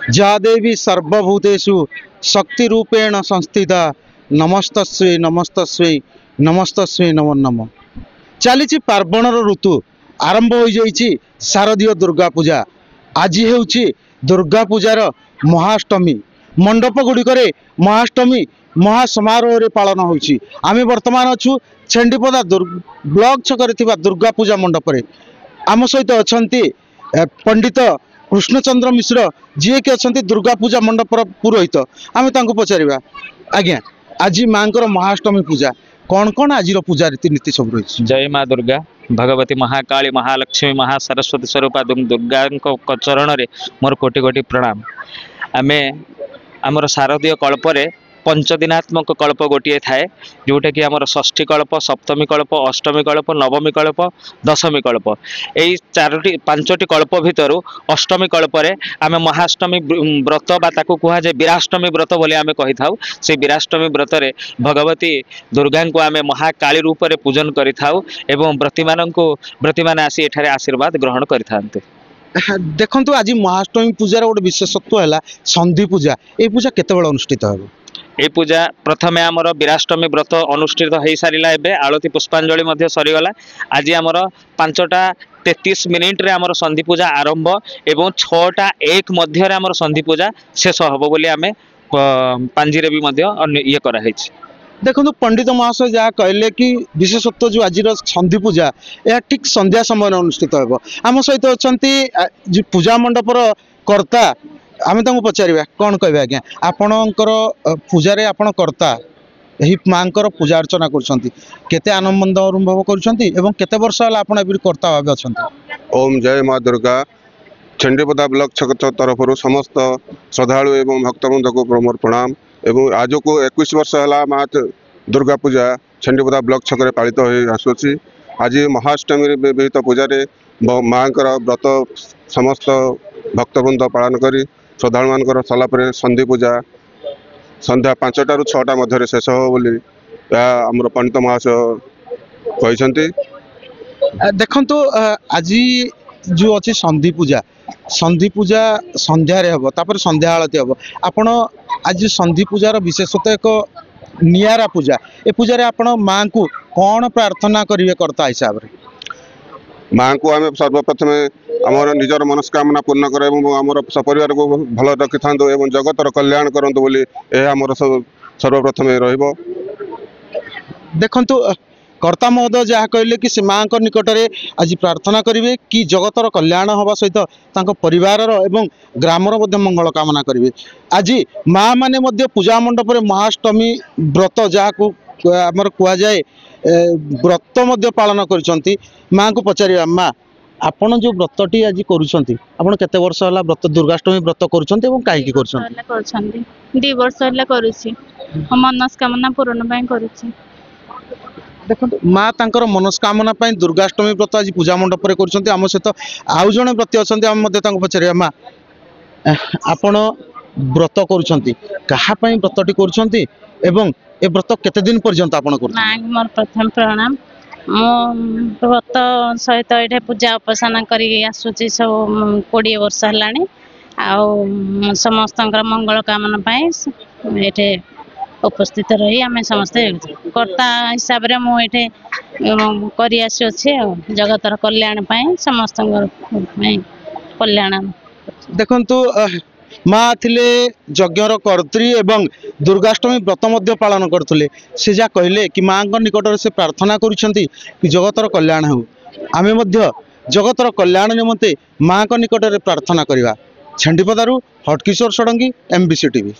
जा देवी सर्वभूतेषु शक्ति रूपेण संस्थिता नमस्तस्यै नमस्तस्यै नमस्तस्यै नमो नमः। चली पार्वणर ऋतु आरंभ हो जाइए शारदीय दुर्गा पूजा। आज हेउची दुर्गा पूजार महाअष्टमी। मंडप गुड़िकर महाअष्टमी महासमारोह पालन होची। आमे वर्तमान अच्छु छेंडीपदा ब्लॉक छकरे थिबा दुर्गा पूजा मंडप रे। आम सहित अछंती पंडित कृष्णचंद्र मिश्र जी के अछंती दुर्गा पूजा मंडप पुरोहित। आमे तांको पचारिबा आज्ञा आज मांकर महाअष्टमी पूजा कौन कौन आज पूजा रीतिनीति सब रही। जय माँ दुर्गा भगवती महाकाली महालक्ष्मी महासरस्वती स्वरूपा दुर्गा चरण में मोर कोटि कोटि प्रणाम। आमे आमर शारदीय कल्परे पंचदिनात्मक कल्प गोटे थाए जोटा कि आमर षष्ठी कल्प सप्तमी कल्प अष्टमी कल्प नवमी कल्प दशमी कल्प यही चारोटी पांचटी कल्प भितर अष्टमी कल्परे आमे महाअष्टमी व्रत बा ताकू कहा जाए वीराष्टमी व्रत बोली आमे कहि थाउ। से वीराष्टमी व्रत रे भगवती दुर्गा को आमे महाकाली रूप में पूजन करि थाउ एवं व्रती माने आसी एठारे आशीर्वाद ग्रहण करिथांते। देखंतु आज महाअष्टमी पूजार गोटे विशेषत्व है संधि पूजा। ये पूजा केतेबेला अनुष्ठित हो? ये पूजा प्रथमे आमर वीराष्टमी व्रत अनुष्ठित हो सारा एवं आलती पुष्पांजलि सरीगला। आज आमर 5:33 रे आमर संधि पूजा आरंभ एवं 6:01 मध्य आमर संधि पूजा शेष हम बोली आमे पांजी रे भी ये कराई। देखो पंडित महाशय जहाँ कहले कि विशेषत्व जो आज संधि पूजा यह ठीक संध्या समय अनुष्ठित हो। आम सहित अच्छा पूजा मंडपर कर्ता आम पचारा कौन कहे आज्ञा आपणकर पूजारे आपण कर्ता यही माँ पूजा अर्चना करते आनंद अनुभव करते वर्ष है आप कर्ता भाव अच्छा। ओम जय माँ दुर्गा छेंडीपदा ब्लॉक छक तरफ समस्त श्रद्धालु एवं भक्तवृंद को मोर प्रणाम। एवं आज को 21 वर्ष है माँ दुर्गा पूजा छेंडीपदा ब्लॉक छक पालित हो आसुची। आज महाअष्टमी विहित पूजारे माँ व्रत समस्त भक्तवृंद पालन करी श्रद्धालु मान सलापर संधि पूजा संध्या 5टा ରୁ 6टा मध्य शेष हो बोली आमर पंडित महाशय कहते। देखंतु आज जो अच्छी संधि पूजा संध्यार हम तापर संध्या आलती हम आपण आज संधि पूजार विशेषतः एक नियारा पूजा। ए पूजा आपण माँ को कौन प्रार्थना करेंगे कर्ता हिसाब से? माँ को आम सर्वप्रथम आमर निजर मनस्कामना पूर्ण कर आमर सपरिवार को भल रखि था एवं जगतर कल्याण करूँ बोली आमर सर्वप्रथम रहिबो। देखंतु कर्ता महोदय जहाँ कहले कि से माँ निकट में आज प्रार्थना करेंगे कि जगतर कल्याण हवा सहित परिवार एवं ग्रामर मंगल कामना करेंगे। आज माँ माने मध्य पूजा मंडप में महाअष्टमी व्रत जहाँ को आमर कह जाए व्रत मध्य पालन कर माँ को पचार माँ आपण जो व्रतटी आज करुँच आपड़ केते वर्ष है व्रत दुर्गाष्टमी व्रत करुँच कहीं कर 2 वर्ष मनस्कामना पूरण कर। देखो माँ तांकर मनस्कामना दुर्गाष्टमी व्रत आज पूजा मंडप में कर। आम सहित आउ जड़े व्रती अच्छा पचार माँ आपण व्रत करुँच क्या व्रतटी कर व्रत केते दिन पर्यंत आपण मोर प्रथम प्रणाम। मो व्रत सहित ये पूजा उपासना करी आसुची सब 20 वर्ष है समस्त मंगल कामना ये उपस्थित रही आम समस्ते कर्ता हिसाब से मुझे कर जगतर कल्याण समस्त कल्याण। देखंतु माँ थिले यज्ञर कर्त्री एवं दुर्गाष्टमी व्रत मध्य पालन करते से जहाँ कहले कि माँ निकट से प्रार्थना करुँच कि जगतर कल्याण हो। आमे मध्य जगतर कल्याण निमंते माँ निकट में प्रार्थना करवा। छेंडीपदारू हटकिशोर षडंगी MBC TV।